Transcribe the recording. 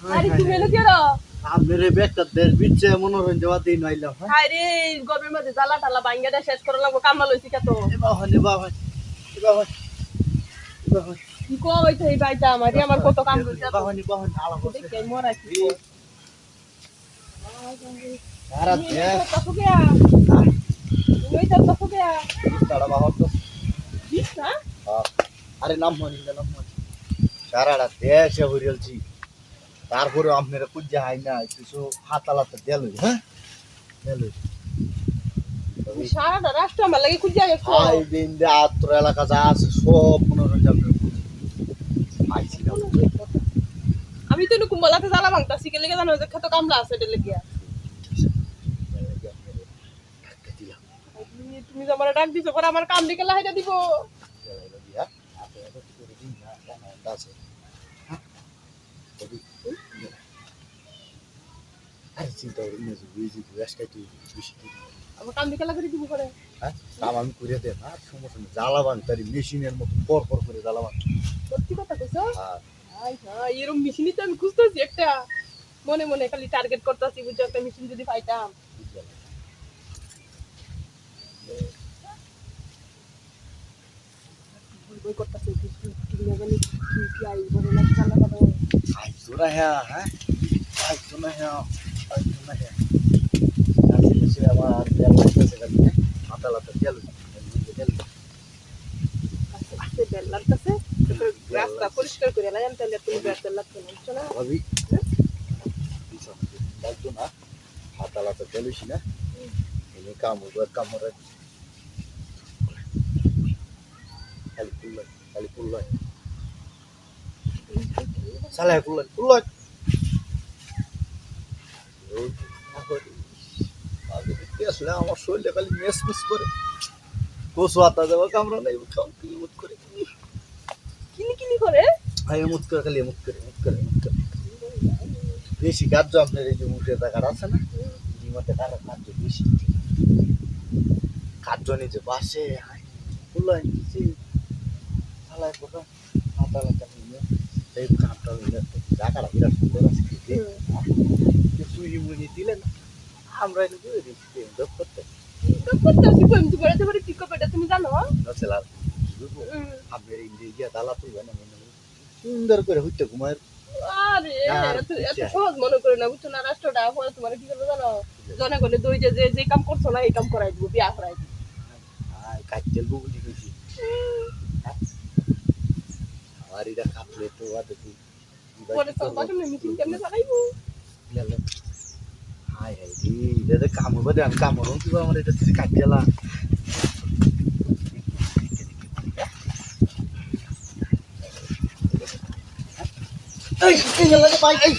আরে তুমি এলো কেন? আপনার এই ব্যাগটা দেড় বিচ্ছে মনোরঞ্জন দেওয়া দিন আইলাম। আরে গরমের মধ্যে জ্বালা টালা ভাঙ্গা দেয় শেষ করে লাগবো কামলা লইছি কত এবার হয় এবার হয় এবার হয় এবার হয় কি কো হইছে এই বাইটা আমারে আমার কত কাম করছে এবার হয় এবার হয় আলাপ আছে। দেখে মরা কি সারা দেশ কত গয়া লই তো কত গয়া তারা বাহর তো দিস না আরে নাম হয় নাম হয় সারাটা দেশে হইরেলছি তারপরে আপনারা কুজ্জা হাই না কিছু হাতালাতে দেল হ্যাঁ দেল সারাটা রাষ্ট্র আমার লাগি খুঁজে গেছো আই দিন দে আত্র এলাকা যা আছে সব মনোরঞ্জন আইছি না আমি তো কুম্বলাতে জ্বালা ভাঙতাছি কে লেগে জানো যে কত কামলা আছে এর লাগিয়া তুমি যে আমারে ডাক দিছো পরে আমার কাম দিকে লাইটা দিব আরে চিন্তা করি না বুঝি আজকে তুই বেশি আমার কাম দিকে লাগাই দিব পরে হ্যাঁ কাম আমি করে দেন আর সমস্যা নেই জ্বালাবান তারি মেশিনের মতো পর পর করে জ্বালাবান সত্যি কথা কইছো আর আই হ্যাঁ এরকম মেশিনই তো আমি খুঁজতেছি একটা মনে মনে খালি টার্গেট করতেছি বুঝছো একটা মেশিন যদি পাইতাম বই করতেছি কি আই বলে না জানা কথা আই তোরা হ্যাঁ আই তোরা আই তোরা আজকে সে আমার তেল লাগতেছে খালি মাথা লাতা তেল তেল আস্তে বেল লাগতেছে রাস্তা পরিষ্কার করে লাগাম তাহলে তুমি বেল লাগতে না বুঝছো না ভাবি লাগতো না মাথা লাতা তেলুছি না এই কাম কামড়ে খালি পুল্লাই সালে পুল্লাই আসলে আমার শরীরটা খালি মেস মেস করে কোসো আতা দেওয়া কামড়া নেই মুত করে কিনি কিনি করে ভাই মুত করে খালি মুত করে বেশি কার্য আপনার এই যে মুখের টাকার আছে না মধ্যে কারো কার্য বেশি কার্য নিচে বাসে পুল্লাই নিচে সালায় কোথা মাথা লাগা নিয়ে এই কামটা নিয়ে টাকাটা বিরাট সুন্দর আছে সুই মুই দিলেন আমরা এনে দিয়ে দিচ্ছি ডক করতে করতেছি কই তুমি করে দেবো কি করবে তুমি জানো নচেলা আপনার ইন্ডিয়া দালা তুলবে না সুন্দর করে হইতে ঘুমায় আরে এত সহজ মনে করে না বুঝছো না রাষ্ট্রটা পরে তোমার কি করবে জানো জনে গলে দই যে কাম করছো না এই কাম করাই দিব বিয়া করাই দিব কাজের বুবলি কইছি আমার এটা কাটলে তো আদে তুই পরে সব বাকি মিটিং কেমনে চালাইবো হাই হাই এটা কাম হবে দেন কাম হলো কি আমার এটা তুই কাটলা এই এই